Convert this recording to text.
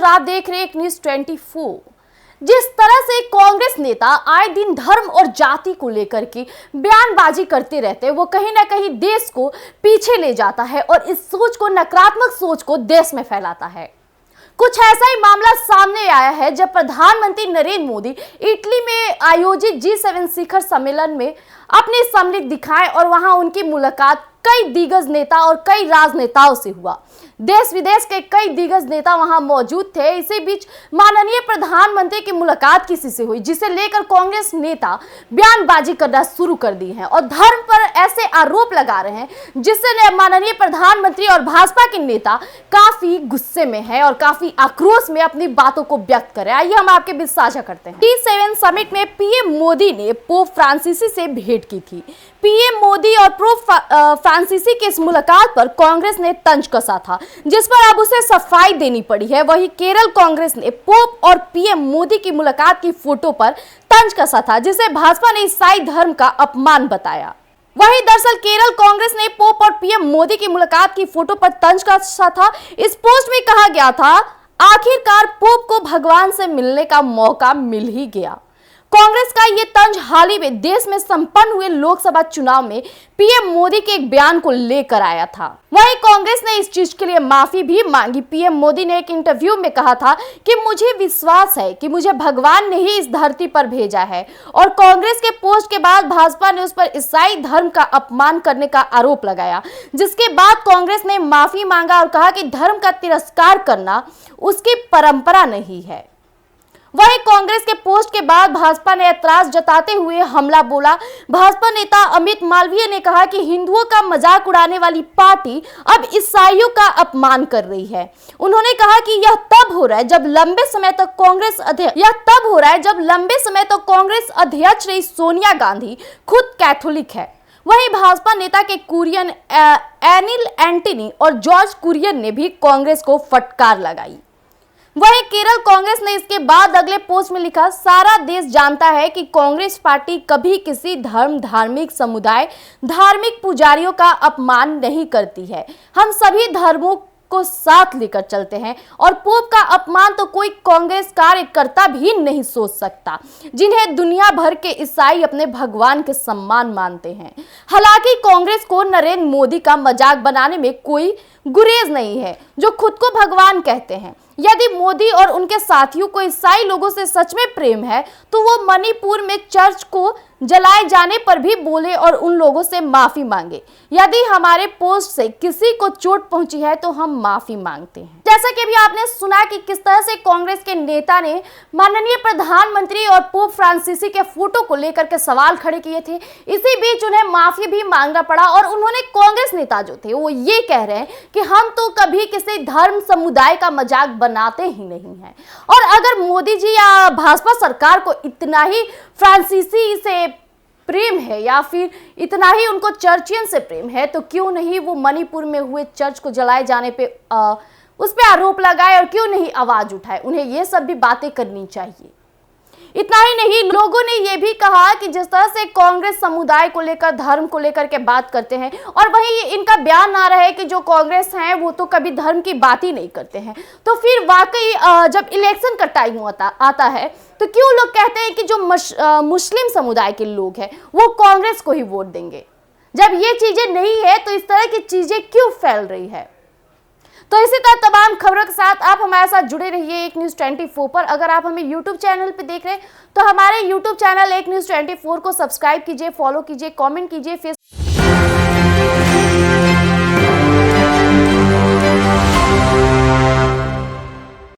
और आप देख रहे हैं एक न्यूज़ 24। जिस तरह से कांग्रेस नेता आए दिन धर्म और जाति को लेकर के बयानबाजी करते रहते हैं, वो कहीं ना कहीं देश को पीछे ले जाता है और इस सोच को, नकारात्मक सोच को देश में फैलाता है। कुछ ऐसा ही मामला सामने आया है जब प्रधानमंत्री नरेंद्र मोदी इटली में आयोजित G7 शिखर सम्मेलन में अपनी सम्मिलित दिखाए और वहां उनकी मुलाकात कई दिग्गज नेता और कई राजनेताओं से हुआ। देश विदेश के कई दिग्गज नेता वहां मौजूद थे। इसी बीच माननीय प्रधानमंत्री की मुलाकात किसी से हुई, जिसे लेकर कांग्रेस नेता बयानबाजी करना शुरू कर दी है और धर्म पर ऐसे आरोप लगा रहे हैं जिससे माननीय प्रधानमंत्री और भाजपा के नेता काफी गुस्से में है और काफी आक्रोश में अपनी बातों को व्यक्त कर रहे हैं। आइए हम आपके बीच साझा करते हैं। G7 समिट में पीएम मोदी ने पोप फ्रांसिसी से भेंट की थी। पीएम मोदी और पोप फ्रांसिसी की इस मुलाकात पर कांग्रेस ने तंज कसा था, जिस पर अब उसे सफाई देनी पड़ी है। वहीं केरल कांग्रेस ने पोप और पीएम मोदी की मुलाकात की फोटो पर तंज कसा था, जिसे भाजपा ने ईसाई धर्म का अपमान बताया। वहीं दरअसल केरल कांग्रेस ने पोप और पीएम मोदी की मुलाकात की फोटो पर तंज कसा था। इस पोस्ट में कहा गया था, आखिरकार पोप को भगवान से मिलने का मौका मिल ही गया। कांग्रेस का ये तंज हाल ही में देश में संपन्न हुए लोकसभा चुनाव में पीएम मोदी के एक बयान को लेकर आया था। वहीं कांग्रेस ने इस चीज के लिए माफी भी मांगी। पीएम मोदी ने एक इंटरव्यू में कहा था कि मुझे विश्वास है कि मुझे भगवान ने ही इस धरती पर भेजा है। और कांग्रेस के पोस्ट के बाद भाजपा ने उस पर ईसाई धर्म का अपमान करने का आरोप लगाया, जिसके बाद कांग्रेस ने माफी मांगा और कहा कि धर्म का तिरस्कार करना उसकी परंपरा नहीं है। वहीं कांग्रेस के पोस्ट के बाद भाजपा ने ऐतराज जताते हुए हमला बोला। भाजपा नेता अमित मालवीय ने कहा कि हिंदुओं का मजाक उड़ाने वाली पार्टी अब ईसाइयों का अपमान कर रही है। उन्होंने कहा कि यह तब हो रहा है जब लंबे समय तक कांग्रेस अध्यक्ष रही सोनिया गांधी खुद कैथोलिक है। वहीं भाजपा नेता के कुरियन एनिल एंटनी और जॉर्ज कुरियन ने भी कांग्रेस को फटकार लगाई। वहीं केरल कांग्रेस ने इसके बाद अगले पोस्ट में लिखा, सारा देश जानता है कि कांग्रेस पार्टी कभी किसी धर्म, धार्मिक समुदाय, धार्मिक पुजारियों का अपमान नहीं करती है। हम सभी धर्मों को साथ लेकर चलते हैं और पोप का अपमान तो कोई कांग्रेस कार्यकर्ता भी नहीं सोच सकता, जिन्हें दुनिया भर के ईसाई अपने भगवान के सम्मान मानते हैं। हालांकि कांग्रेस को नरेंद्र मोदी का मजाक बनाने में कोई गुरेज नहीं है, जो खुद को भगवान कहते हैं। यदि मोदी और उनके साथियों को ईसाई लोगों से सच में प्रेम है तो वो मणिपुर में चर्च को जलाए जाने पर भी बोले और उन लोगों से माफी मांगे। यदि हमारे पोस्ट से किसी को चोट पहुंची है तो हम माफी मांगते हैं। जैसा कि अभी आपने सुना कि किस तरह से कांग्रेस के नेता ने माननीय प्रधानमंत्री और पोप फ्रांसिसी के फोटो को लेकर के सवाल खड़े किए थे। इसी बीच उन्हें माफी भी मांगना पड़ा और उन्होंने कांग्रेस नेता जो थे वो ये कह रहे हैं कि हम तो कभी किसी धर्म समुदाय का मजाक बनाते ही नहीं हैं। और अगर मोदी जी या भाजपा सरकार को इतना ही फ्रांसीसी से प्रेम है या फिर इतना ही उनको चर्चियन से प्रेम है, तो क्यों नहीं वो मणिपुर में हुए चर्च को जलाए जाने पे उस पे आरोप लगाए और क्यों नहीं आवाज उठाए। उन्हें ये सब भी बातें करनी चाहिए। इतना ही नहीं, लोगों ने ये भी कहा कि जिस तरह से कांग्रेस समुदाय को लेकर, धर्म को लेकर के बात करते हैं और वहीं इनका बयान ना रहे कि जो कांग्रेस हैं वो तो कभी धर्म की बात ही नहीं करते हैं, तो फिर वाकई जब इलेक्शन का टाइम आता है तो क्यों लोग कहते हैं कि जो मुस्लिम समुदाय के लोग हैं वो कांग्रेस को ही वोट देंगे। जब ये चीजें नहीं है तो इस तरह की चीजें क्यों फैल रही है। तो इसी तरह तमाम खबरों के साथ आप हमारे साथ जुड़े रहिए एक न्यूज़ 24 पर। अगर आप हमें YouTube चैनल पे देख रहे हैं तो हमारे YouTube चैनल एक न्यूज़ 24 को सब्सक्राइब कीजिए, फॉलो कीजिए, कमेंट कीजिए।